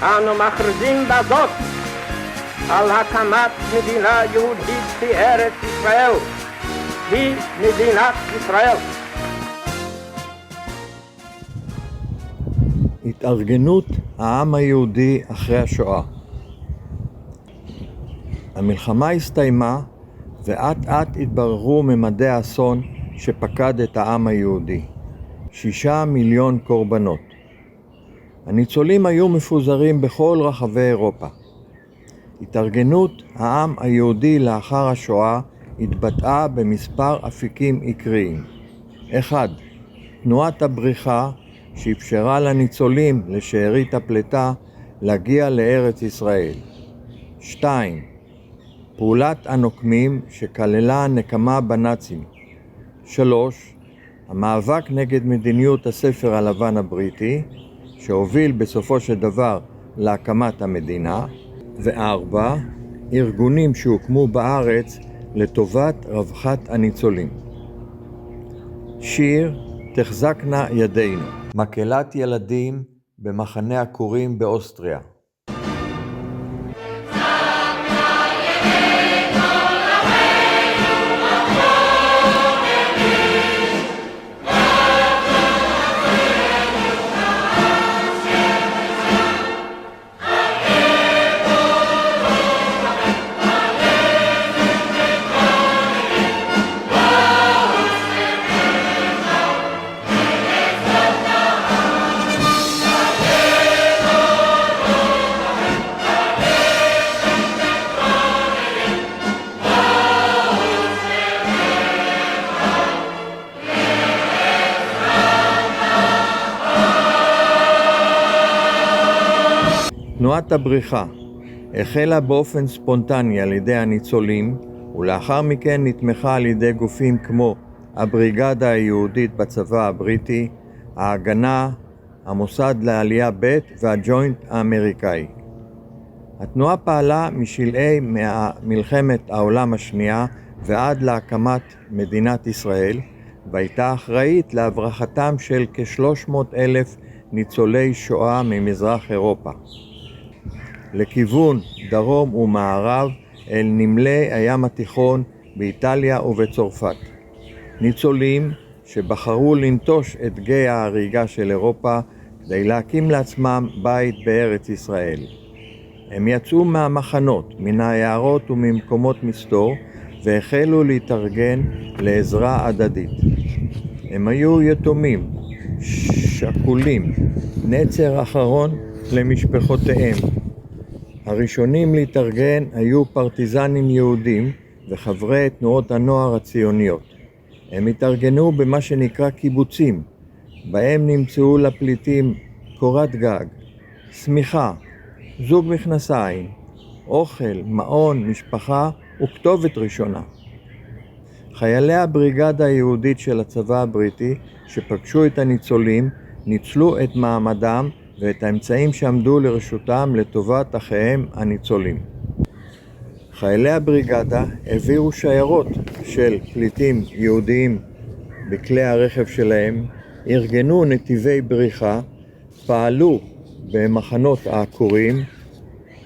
אנו מכריזים בזאת על הקמת מדינה יהודית בארץ ישראל, היא מדינת ישראל. התארגנות העם היהודי אחרי השואה. המלחמה הסתיימה ואט אט התבררו ממדי האסון שפקד את העם היהודי. 6 מיליון קורבנות. הניצולים היו מפוזרים בכל רחבי אירופה. התארגנות העם היהודי לאחר השואה התבטאה במספר אפיקים עיקריים. 1. תנועת הבריחה שאפשרה לניצולים לשארית הפלטה להגיע לארץ ישראל. 2. פעולת הנוקמים שכללה נקמה בנאצים. 3. המאבק נגד מדיניות הספר הלבן הבריטי שהוביל בסופו של דבר להקמת המדינה. 4. ארגונים שהוקמו בארץ לטובת רווחת הניצולים. שיר תחזקנה ידינו. מקהלת ילדים במחנה הכורים באוסטריה. תנועת הבריחה החלה באופן ספונטני על ידי הניצולים ולאחר מכן נתמכה על ידי גופים כמו הבריגדה היהודית בצבא הבריטי, ההגנה, המוסד לעלייה ב' והג'וינט האמריקאי. התנועה פעלה משלהי מלחמת העולם השנייה ועד להקמת מדינת ישראל והייתה אחראית להברחתם של כ-300,000 ניצולי שואה ממזרח אירופה לכיוון דרום ומערב אל נמלי הים התיכון באיטליה ובצרפת. ניצולים שבחרו לנטוש את גיא ההריגה של אירופה כדי להקים לעצמם בית בארץ ישראל. הם יצאו מהמחנות, מן היערות וממקומות מסתור והחלו להתארגן לעזרה הדדית. הם היו יתומים, שכולים, נצר אחרון למשפחותיהם. הראשונים להתארגן היו פרטיזנים יהודים וחברי תנועות הנוער הציוניות. הם התארגנו במה שנקרא קיבוצים, בהם נמצאו לפליטים קורת גג, סמיכה, זוג מכנסיים, אוכל, מעון, משפחה וכתובת ראשונה. חיילי הבריגדה היהודית של הצבא הבריטי שפגשו את הניצולים ניצלו את מעמדם ואת האמצעים שעמדו לרשותם לטובת אחיהם הניצולים. חיילי הבריגדה העבירו שיירות של פליטים יהודיים בכלי הרכב שלהם, ארגנו נתיבי בריחה, פעלו במחנות העקורים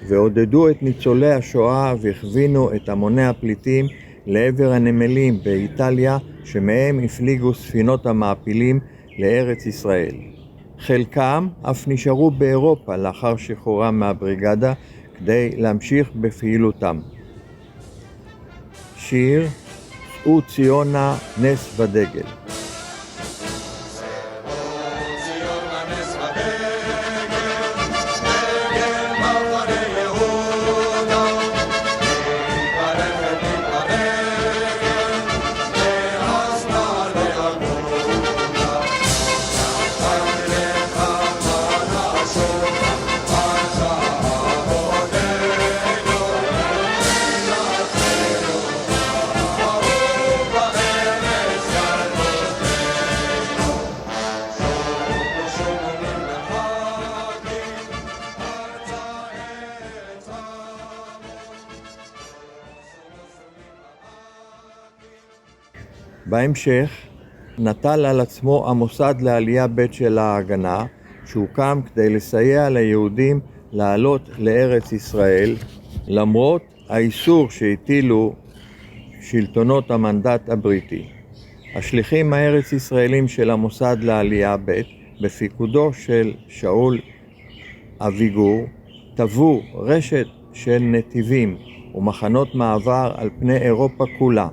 ועודדו את ניצולי השואה והכווינו את המוני הפליטים לעבר הנמלים באיטליה שמהם הפליגו ספינות המעפילים לארץ ישראל. חלקם אף נשארו באירופה לאחר שחרורם מהבריגדה כדי להמשיך בפעילותם. שיר שאו ציונה נס ודגל. בהמשך נטל על עצמו המוסד לעלייה ב' של ההגנה, שהוקם כדי לסייע ליהודים לעלות לארץ ישראל, למרות האיסור שהטילו שלטונות המנדט הבריטי. השליחים הארץ ישראלים של המוסד לעלייה ב' בפיקודו של שאול אביגור טוו רשת של נתיבים ומחנות מעבר על פני אירופה כולה.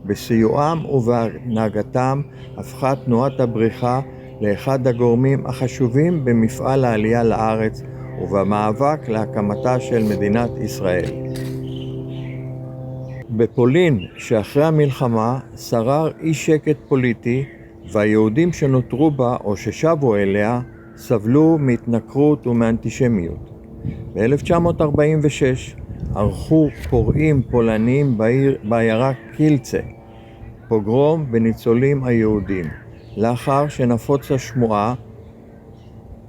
בסיועם ובהנהגתם הפכה תנועת הבריחה לאחד הגורמים החשובים במפעל העלייה לארץ ובמאבק להקמתה של מדינת ישראל. בפולין שאחרי המלחמה שרר אי שקט פוליטי, והיהודים שנותרו בה או ששבו אליה סבלו מהתנכרות ומאנטישמיות. ב-1946 ערכו פורעים פולניים בעיירה קילצה פוגרום בניצולים היהודים, לאחר שנפוצה שמועה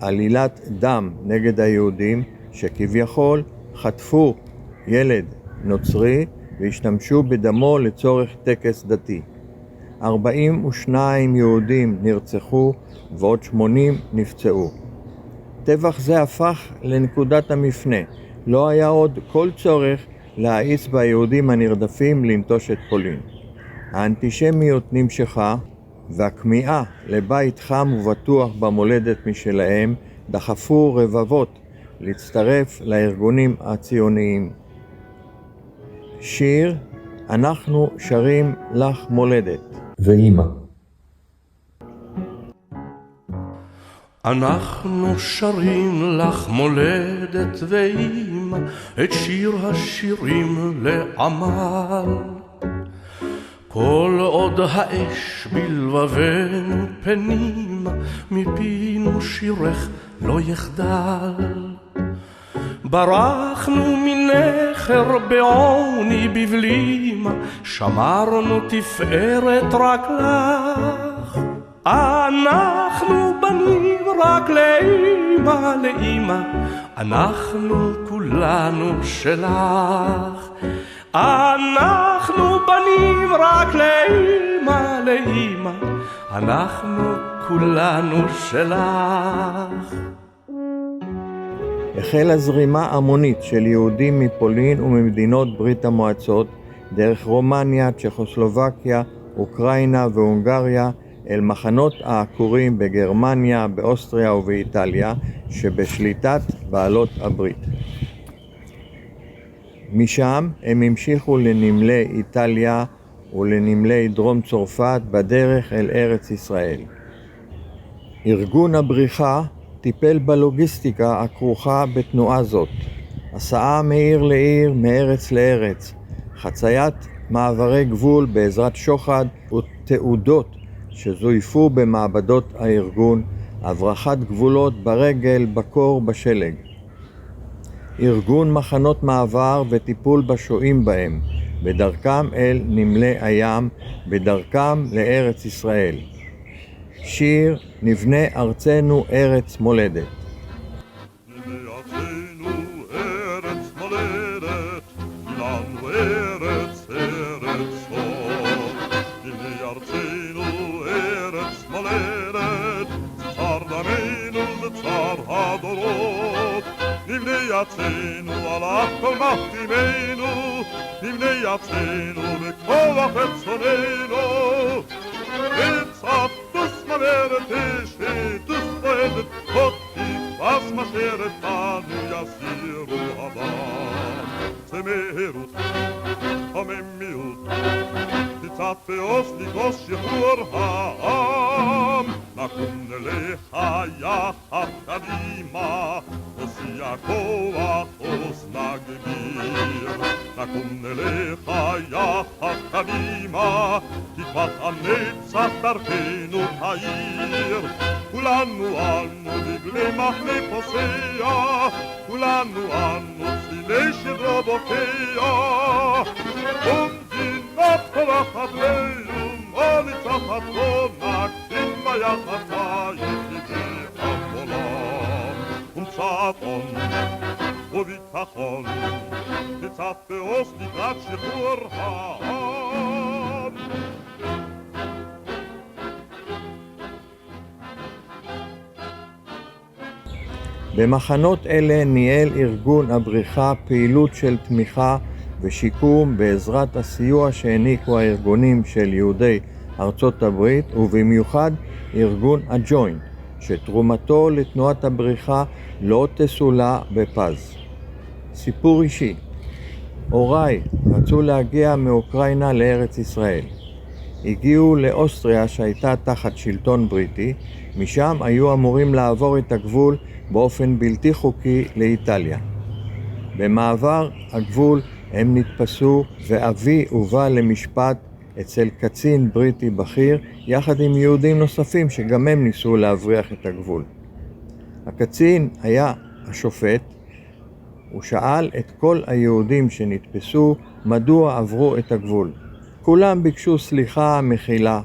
עלילת דם נגד היהודים שכביכול חטפו ילד נוצרי והשתמשו בדמו לצורך טקס דתי. 42 יהודים נרצחו ועוד 80 נפצעו. טבח זה הפך לנקודת המפנה. לא היה עוד כל צורך להאיץ ביהודים הנרדפים לנטוש את פולין. האנטישמיות נמשכה, והכמיהה לבית חם ובטוח במולדת משלהם דחפו רבבות להצטרף לארגונים הציוניים. שיר אנחנו שרים לך מולדת ואמא. אנחנו שרים לך מולדת ואמא את שיר השירים לעמל. כל עוד האש בלבבנו פנימה, מפינו שירך לא יחדל. ברחנו מנחר בעוני בבלימה, שמרנו תפארת רק לך. אנחנו בנים רק לאמא, לאמא, אנחנו כולנו שלך. אנחנו בנים רק לאמא, לאמא, אנחנו כולנו שלך. החלה זרימה המונית של יהודים מפולין וממדינות ברית המועצות דרך רומניה, צ'כוסלובקיה, אוקראינה והונגריה אל מחנות העקורים בגרמניה, באוסטריה ובאיטליה שבשליטת בעלות הברית. משם הם המשיכו לנמלי איטליה ולנמלי דרום צרפת בדרך אל ארץ ישראל. ארגון הבריחה טיפל בלוגיסטיקה הכרוכה בתנועה זאת, הסעה מעיר לעיר, מארץ לארץ, חציית מעברי גבול בעזרת שוחד ותעודות שזויפו במעבדות הארגון, הברחת גבולות ברגל, בקור, בשלג. ארגון מחנות מעבר וטיפול בשוהים בהם, בדרכם אל נמלי הים, בדרכם לארץ ישראל. שיר נבנה ארצנו ארץ מולדת. נבנה ארצנו ארץ מולדת, לנו ארץ ארץ טוב. נבנה ארצנו ארץ מולדת, צר דמנו לצר הדורות. נבנה ארצנו על אף כל מחתימנו, נבנה ארצנו בכוח רצוננו. was mascheret banu yasiru adam Zemerut, hamemiut Titzat beos nikos shechur ha'am Nakum nelecha yachad kadima Osi yakoach os nagmir Nakum nelecha yachad kadima Tikvat hanetzach darkenu ha'ir כולנו אנו דגלי מחנה פוסע, כולנו אנו צילי שדרו בוקע. ומדינת פורחת ליום, או ניצחת לא נקדים ביחדה יחידי העולם. ומצפון וביטחון, תצף באוס לקראת שחרור העם. במחנות אלה ניהל ארגון הבריחה פעילות של תמיכה ושיקום בעזרת הסיוע שהעניקו הארגונים של יהודי ארצות הברית, ובמיוחד ארגון הג'וינט, שתרומתו לתנועת הבריחה לא תסולא בפז. סיפור אישי: הוריי רצו להגיע מאוקראינה לארץ ישראל. הגיעו לאוסטריה שהייתה תחת שלטון בריטי, משם היו אמורים לעבור את הגבול באופן בלתי חוקי לאיטליה. במעבר הגבול הם נתפסו ואבי הובא למשפט אצל קצין בריטי בכיר יחד עם יהודים נוספים שגם הם ניסו להבריח את הגבול. הקצין היה השופט. הוא שאל את כל היהודים שנתפסו מדוע עברו את הגבול. כולם ביקשו סליחה, מחילה.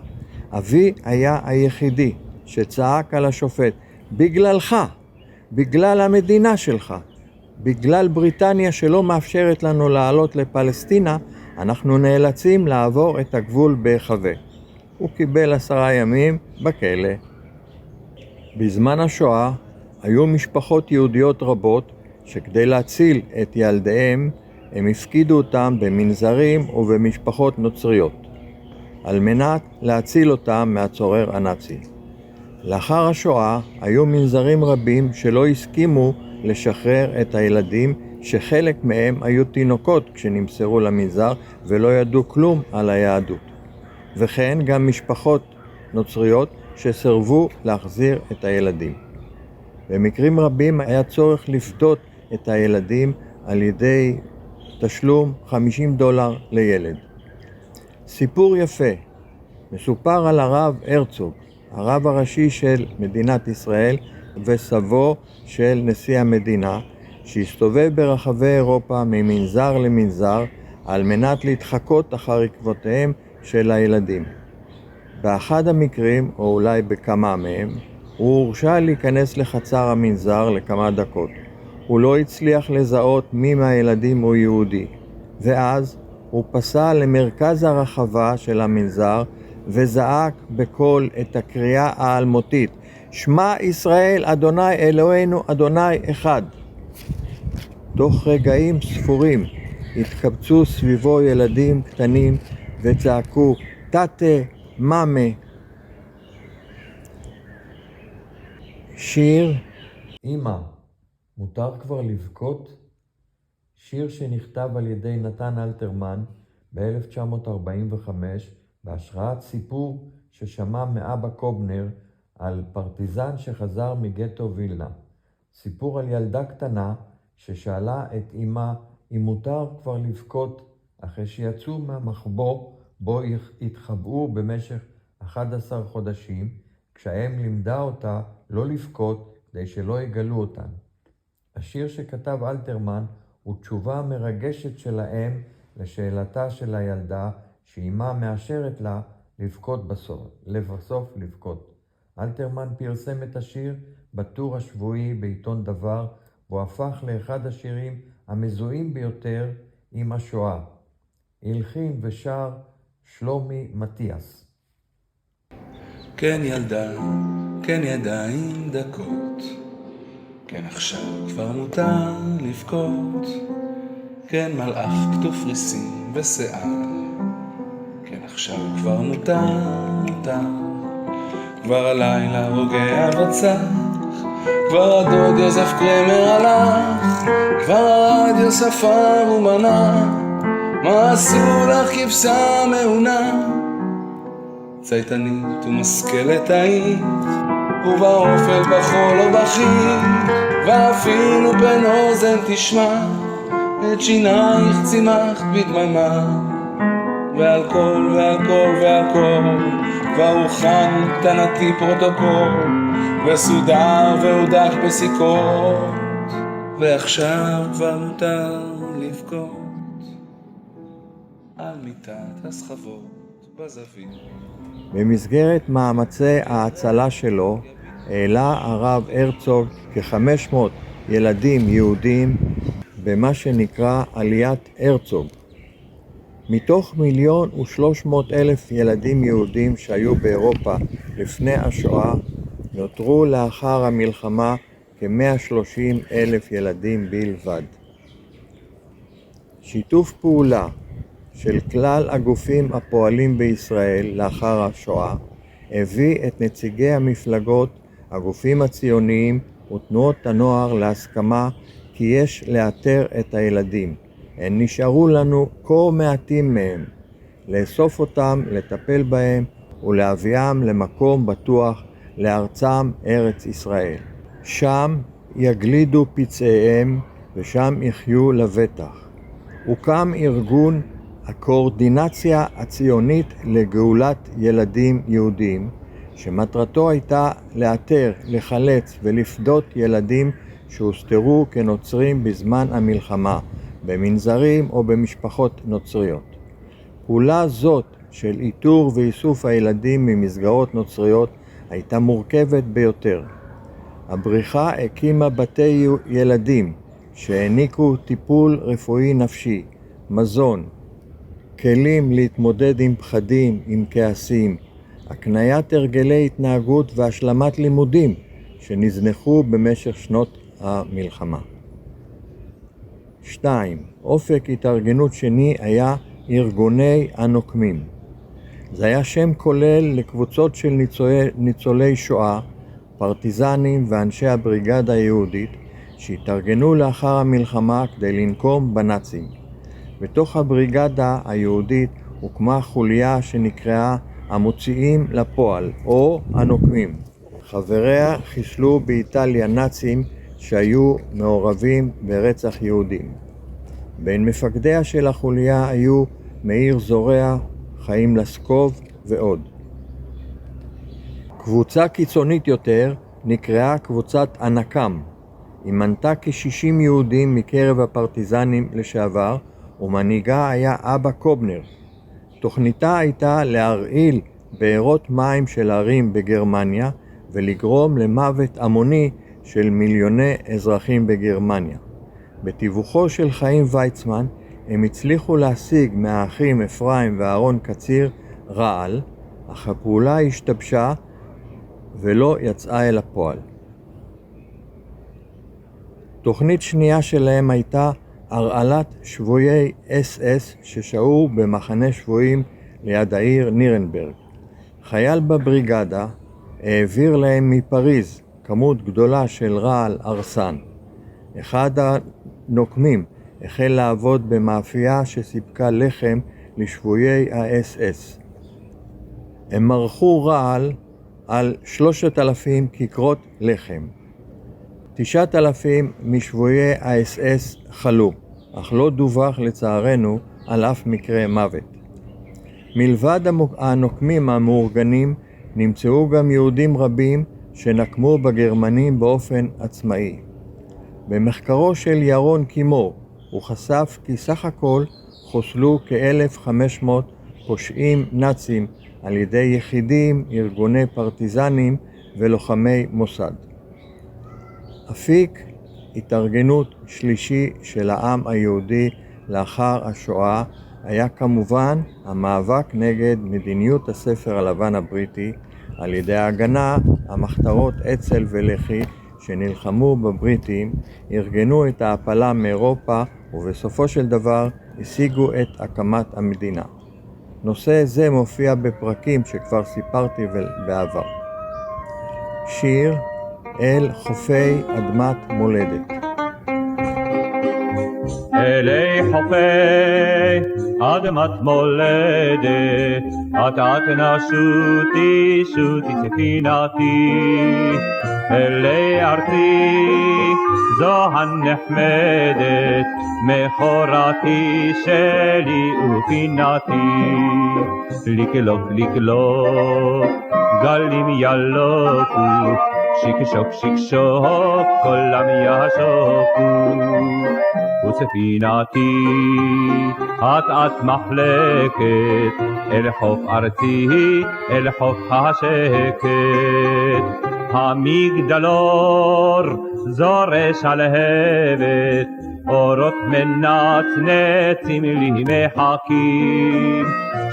אבי היה היחידי שצעק על השופט, בגללך, בגלל המדינה שלך, בגלל בריטניה שלא מאפשרת לנו לעלות לפלסטינה, אנחנו נאלצים לעבור את הגבול בהיחווה. הוא קיבל 10 ימים בכלא. בזמן השואה היו משפחות יהודיות רבות שכדי להציל את ילדיהם הם הפקידו אותם במנזרים ובמשפחות נוצריות על מנת להציל אותם מהצורר הנאצי. לאחר השואה היו מנזרים רבים שלא הסכימו לשחרר את הילדים, שחלק מהם היו תינוקות כשנמסרו למנזר ולא ידעו כלום על היהדות, וכן גם משפחות נוצריות שסרבו להחזיר את הילדים. במקרים רבים היה צורך לפדות את הילדים על ידי תשלום $50 לילד. סיפור יפה מסופר על הרב הרצוג, הרב הראשי של מדינת ישראל וסבו של נשיא המדינה, שהסתובב ברחבי אירופה ממנזר למנזר על מנת להתחקות אחר עקבותיהם של הילדים. באחד המקרים, או אולי בכמה מהם, הוא הורשה להיכנס לחצר המנזר לכמה דקות. הוא לא הצליח לזהות מי מהילדים הוא יהודי, ואז הוא פסע למרכז הרחבה של המנזר וזעק בקול את הקריאה האלמותית, שמע ישראל אדוני אלוהינו אדוני אחד. תוך רגעים ספורים התקבצו סביבו ילדים קטנים וצעקו תתה מאמה. שיר אמא, מותר כבר לבכות? שיר שנכתב על ידי נתן אלתרמן ב-1945 בהשראת סיפור ששמע מאבא קובנר על פרטיזן שחזר מגטו וילנה. סיפור על ילדה קטנה ששאלה את אמא אם מותר כבר לבכות אחרי שיצאו מהמחבוא בו התחבאו במשך 11 חודשים, כשהאם לימדה אותה לא לבכות כדי שלא יגלו אותן. השיר שכתב אלתרמן הוא תשובה מרגשת של האם לשאלתה של הילדה שאימה מאשרת לה לבכות לבסוף לבכות. אלתרמן פרסם את השיר בטור השבועי בעיתון דבר, בו הפך לאחד השירים המזוהים ביותר עם השואה. הלחין ושר שלומי מתיאס. כן ילדה, כן ידיים דקות, כן עכשיו כבר מותר לבכות, כן מלאך כתוב ריסים ושיער, כן עכשיו כבר מותר, כבר הלילה רוגע וצח, כבר הדוד יוזף קרמר הלך, כבר הרדיו ספר ומנה, מה עשו לך כבשה מעונה? צייתנית ומשכלת היית, ובאופל בחול או בכית, ואפילו בין אוזן תשמע, את שינייך צימחת בדממה, ועל כל ועל כל ועל כל, כבר הוכן קטנתי פרוטוקול, וסודר והודק בסיכות, ועכשיו כבר מותר לבכות, על מיטת הסחבות בזווית. במסגרת מאמצי ההצלה שלו העלה הרב הרצוג כ-500 ילדים יהודים במה שנקרא עליית הרצוג. מתוך 1,300,000 ילדים יהודים שהיו באירופה לפני השואה, נותרו לאחר המלחמה כ-130,000 ילדים בלבד. שיתוף פעולה של כלל הגופים הפועלים בישראל לאחר השואה הביא את נציגי המפלגות, הגופים הציוניים ותנועות הנוער להסכמה כי יש לאתר את הילדים. הם נשארו לנו כה מעטים מהם, לאסוף אותם, לטפל בהם ולהביאם למקום בטוח לארצם ארץ ישראל. שם יגלידו פצעיהם ושם יחיו לבטח. הוקם ארגון הקואורדינציה הציונית לגאולת ילדים יהודים, שמטרתו הייתה לאתר, לחלץ ולפדות ילדים שהוסתרו כנוצרים בזמן המלחמה, במנזרים או במשפחות נוצריות. פעולה זאת של איתור ואיסוף הילדים ממסגרות נוצריות הייתה מורכבת ביותר. הבריחה הקימה בתי ילדים שהעניקו טיפול רפואי נפשי, מזון, כלים להתמודד עם פחדים, עם כעסים, הקניית הרגלי התנהגות והשלמת לימודים שנזנחו במשך שנות המלחמה. 2. אופק התארגנות שני היה ארגוני הנוקמים. זה היה שם כולל לקבוצות של ניצולי שואה, פרטיזנים ואנשי הבריגדה היהודית שהתארגנו לאחר המלחמה כדי לנקום בנאצים. בתוך הבריגדה היהודית הוקמה חוליה שנקראה המוציאים לפועל או הנוקמים. חבריה חיסלו באיטליה נאצים שהיו מעורבים ברצח יהודים. בין מפקדיה של החוליה היו מאיר זורע, חיים לסקוב ועוד. קבוצה קיצונית יותר נקראה קבוצת הנקם. היא מנתה כ-60 יהודים מקרב הפרטיזנים לשעבר, ומנהיגה היה אבא קובנר. תוכניתה הייתה להרעיל בארות מים של ערים בגרמניה ולגרום למוות המוני של מיליוני אזרחים בגרמניה. בתיווכו של חיים ויצמן הם הצליחו להשיג מהאחים אפרים ואהרון קציר רעל, אך הפעולה השתבשה ולא יצאה אל הפועל. תוכנית שנייה שלהם הייתה הרעלת שבויי SS ששהו במחנה שבויים ליד העיר נירנברג. חייל בבריגדה העביר להם מפריז כמות גדולה של רעל ארסן. אחד הנוקמים החל לעבוד במאפייה שסיפקה לחם לשבויי ה-SS. הם מרחו רעל על 3,000 כיכרות לחם. 9,000 משבויי ה-SS חלו, אך לא דווח לצערנו על אף מקרה מוות. מלבד הנוקמים המאורגנים נמצאו גם יהודים רבים שנקמו בגרמנים באופן עצמאי. במחקרו של ירון קימור הוא חשף כי סך הכל חוסלו כ-1,500 פושעים נאצים על ידי יחידים, ארגוני פרטיזנים ולוחמי מוסד. אפיק התארגנות שלישי של העם היהודי לאחר השואה היה כמובן המאבק נגד מדיניות הספר הלבן הבריטי על ידי ההגנה, המחתרות אצ"ל ולח"י שנלחמו בבריטים, ארגנו את ההעפלה מאירופה ובסופו של דבר השיגו את הקמת המדינה. נושא זה מופיע בפרקים שכבר סיפרתי בעבר. שיר אל חופי אדמת מולדת. אלי חופי אדמת מולדת, אט נא שוטי שוטי ספינתי, אלי ארצי זו הנחמדת, מחורתי שלי ופינתי. לקלוק לקלוק גלים ילוקו, שקשוק שקשוק כולם ישוקו, וספינתי אט מחלקת אל חוף ארצי, אל חוף השקט. המגדלור זורש על הבת, אורות מנצנצים לי מחכים.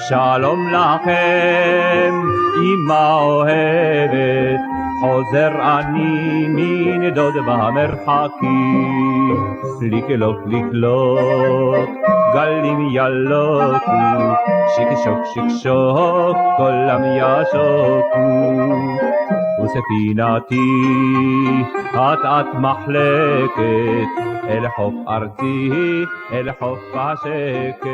שלום לכם אמא אוהבת, חוזר אני מנדוד במרחקים. לקלוק לקלוק גלים ילוקו, שקשוק שקשוק כולם ישוקו. וספינתי אט מחלקת אל חוף ארצי, אל חוף השקט.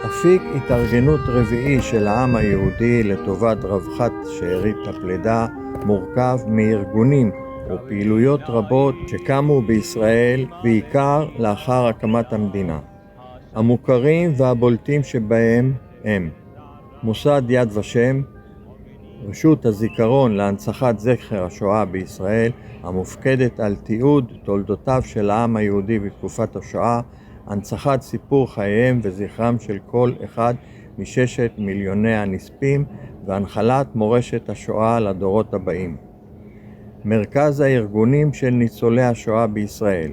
אפיק התארגנות רביעי של העם היהודי לטובת רווחת שארית הפלדה מורכב מארגונים ופעילויות רבות שקמו בישראל בעיקר לאחר הקמת המדינה. המוכרים והבולטים שבהם הם מוסד יד ושם, רשות הזיכרון להנצחת זכר השואה בישראל, המופקדת על תיעוד תולדותיו של העם היהודי בתקופת השואה, הנצחת סיפור חייהם וזכרם של כל אחד מששת מיליוני הנספים והנחלת מורשת השואה לדורות הבאים. מרכז הארגונים של ניצולי השואה בישראל,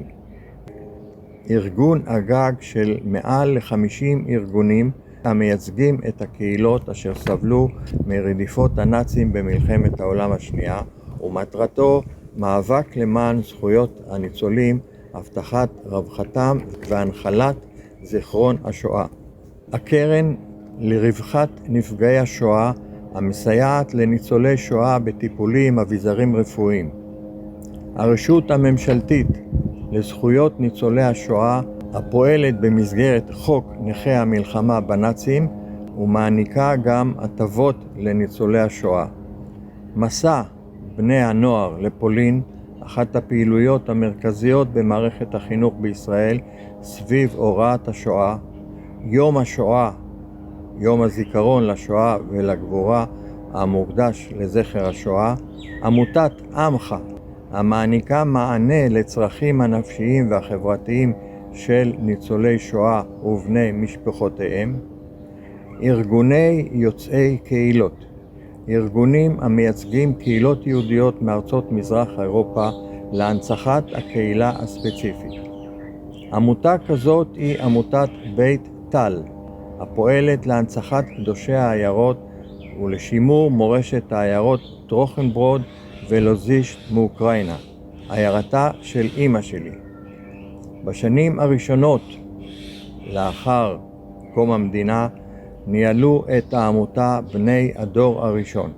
ארגון הגג של מעל ל-50 ארגונים המייצגים את הקהילות אשר סבלו מרדיפות הנאצים במלחמת העולם השנייה, ומטרתו מאבק למען זכויות הניצולים, הבטחת רווחתם והנחלת זיכרון השואה. הקרן לרווחת נפגעי השואה המסייעת לניצולי שואה בטיפולים אביזרים רפואיים. הרשות הממשלתית לזכויות ניצולי השואה הפועלת במסגרת חוק נכי המלחמה בנאצים ומעניקה גם הטבות לניצולי השואה. מסע בני הנוער לפולין, אחת הפעילויות המרכזיות במערכת החינוך בישראל סביב הוראת השואה. יום השואה, יום הזיכרון לשואה ולגבורה המוקדש לזכר השואה. עמותת עמך המעניקה מענה לצרכים הנפשיים והחברתיים של ניצולי שואה ובני משפחותיהם. ארגוני יוצאי קהילות, ארגונים המייצגים קהילות יהודיות מארצות מזרח אירופה להנצחת הקהילה הספציפית. עמותה כזאת היא עמותת בית טל, הפועלת להנצחת קדושי העיירות ולשימור מורשת העיירות טרוכנברוד ולוזישט מאוקראינה, עיירתה של אמא שלי. בשנים הראשונות לאחר קום המדינה ניהלו את העמותה בני הדור הראשון.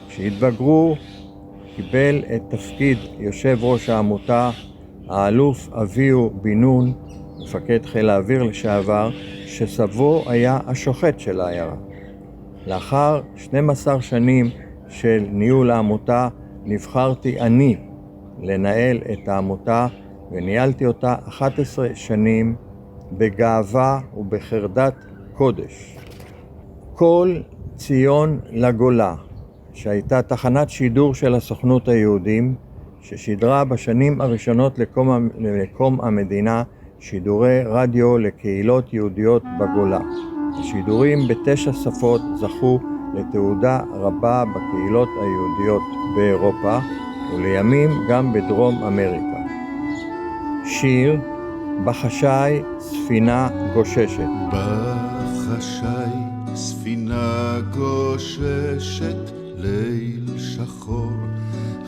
כשהתבגרו קיבל את תפקיד יושב ראש העמותה האלוף אביהו בן נון, מפקד חיל האוויר לשעבר, שסבו היה השוחט של העיירה. לאחר 12 שנים של ניהול העמותה נבחרתי אני לנהל את העמותה וניהלתי אותה 11 שנים בגאווה ובחרדת קודש. כל ציון לגולה, שהייתה תחנת שידור של הסוכנות היהודים, ששידרה בשנים הראשונות לקום המדינה שידורי רדיו לקהילות יהודיות בגולה. השידורים ב9 שפות זכו לתעודה רבה בקהילות היהודיות באירופה ולימים גם בדרום אמריקה. שיר בחשאי ספינה גוששת. בחשאי ספינה גוששת, ליל שחור,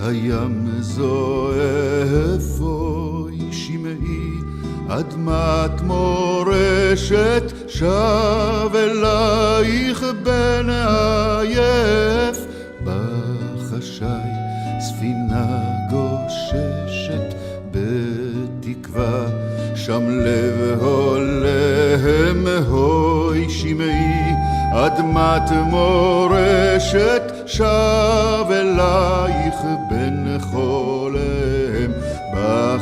הים זועף, אוי שמעי, אדמת מורשת, שב אלייך בן עייף. בחשאי ספינה גוששת, בתקווה שם לב הולם, הוי שמעי, אדמת מורשת, שב אלייך בן חולם.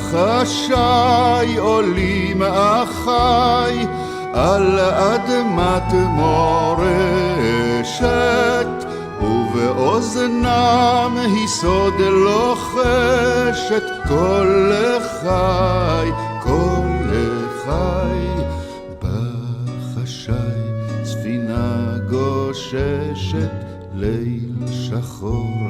בחשאי עולים אחי על אדמת מורשת, ובאוזנם היא סוד לוחשת, כל לחי, כל לחי. בחשאי ספינה גוששת, ליל שחור,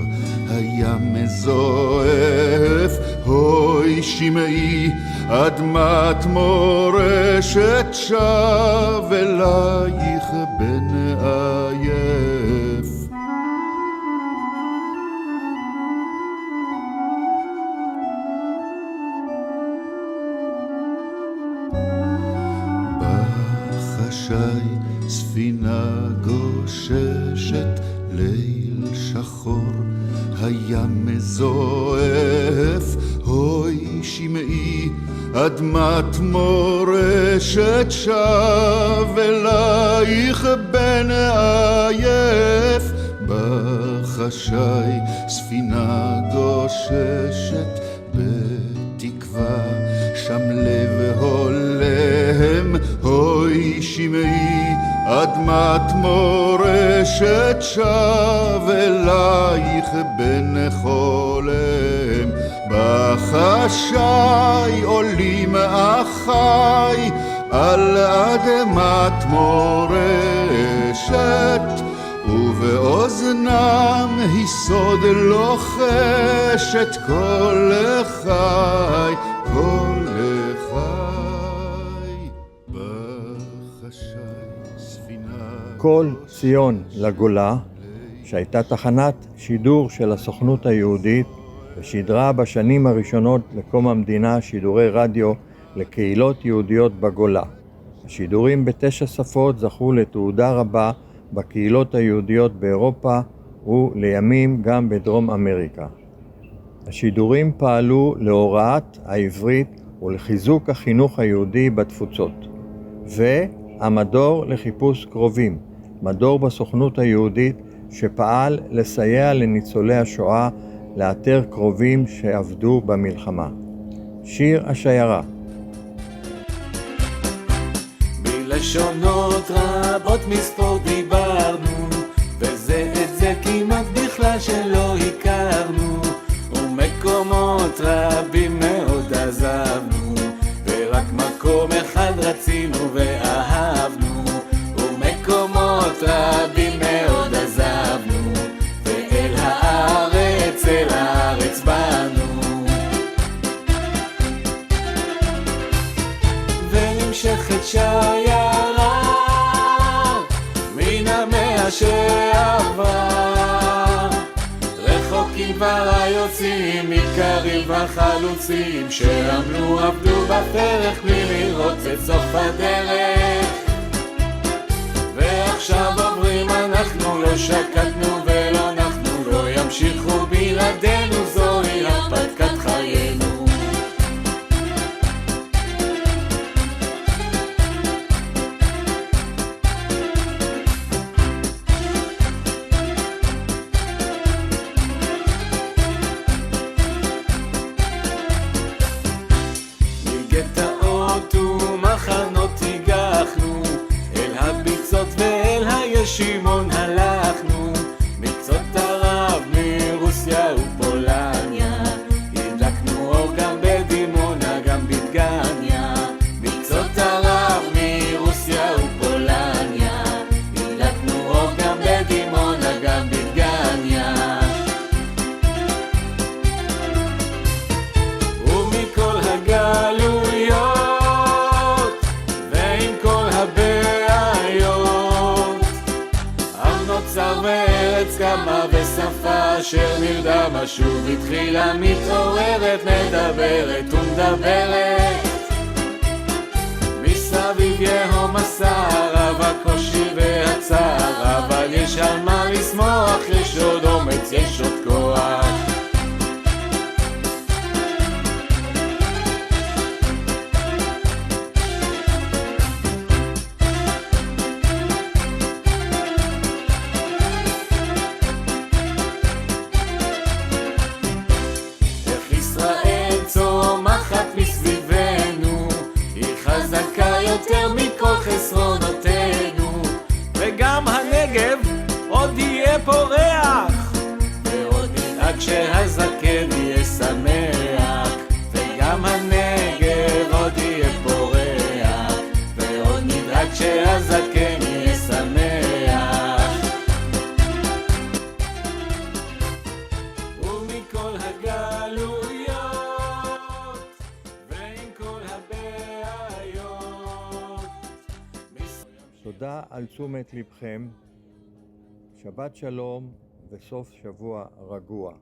הים זועף, הוי שמעי, אדמת מורשת, שב אלייך בן עייף. בחשאי ספינה גוששת ליל שחור, הים מזועף, הוי שמעי, אדמת מורשת שב אלייך בן עייף. בחשאי ספינה גוששת בתקווה, שם לב הולם, הוי שמעי, אדמת מורשת שב אלייך בן חולם. בחשאי עולים אחי על אדמת מורשת, ובאוזנם היסוד לוחשת כל חי, כל חי. בחשאי ספינה כל ציון לגולה, שהייתה תחנת שידור של הסוכנות היהודית ושידרה בשנים הראשונות לקום המדינה שידורי רדיו לקהילות יהודיות בגולה. השידורים ב9 שפות זכו לתעודה רבה בקהילות היהודיות באירופה ולימים גם בדרום אמריקה. השידורים פעלו להוראת העברית ולחיזוק החינוך היהודי בתפוצות. והמדור לחיפוש קרובים, מדור בסוכנות היהודית שפעל לסייע לניצולי השואה לאתר קרובים שעבדו במלחמה. שיר השיירה. בלשונות רבות מספור דיברנו, וזה את זה כמעט בכלל שלא הכרנו, ומקומות רבים מאוד עזבנו, ורק מקום אחד רצינו ואהבנו, ומקומות רבים מאוד עזבנו, ואל הארץ, אל הארץ באנו. ונמשכת שיירה מן המאה שעבר, רחוקים כבר היוצאים, עיקרים וחלוצים, שעמלו עבדו בפרך בלי לראות את סוף הדרך. ועכשיו עוברים אנחנו, לא שקטנו ולא נחנו, לא ימשיכו בלעדינו, זוהי הרפתקת חיינו. מגטאות ומחנות הגחנו, אל הביצות ואל הישימון הלכנו, מקצות ערב מרוסיה ופולניה, הדלקנו אור גם בדימונה גם בדגניה. מקצות ערב מרוסיה ופולניה, הדלקנו אור גם בדימונה גם בדגניה. ומכל הגלויות ועם כל הבעיות, עם נוצר וארץ קמה ושפה אשר נרדמה שוב התחילה, מתעוררת, מדברת ומדברת. מסביב יהום הסער והקושי והצער, אבל יש על מה לשמוח, יש עוד אומץ, יש עוד כוח. איך ישראל צומחת מסביבנו, היא חזקה יותר מכל חסרונותינו, וגם הנגב עוד יהיה פורח, ועוד נדאג שהזקן יהיה שמח. וגם הנגב עוד יהיה פורח, ועוד נדאג שהזקן יהיה שמח. ומכל הגלויות ועם כל הבעיות. תודה על תשומת לבכם. שבת שלום וסוף שבוע רגוע.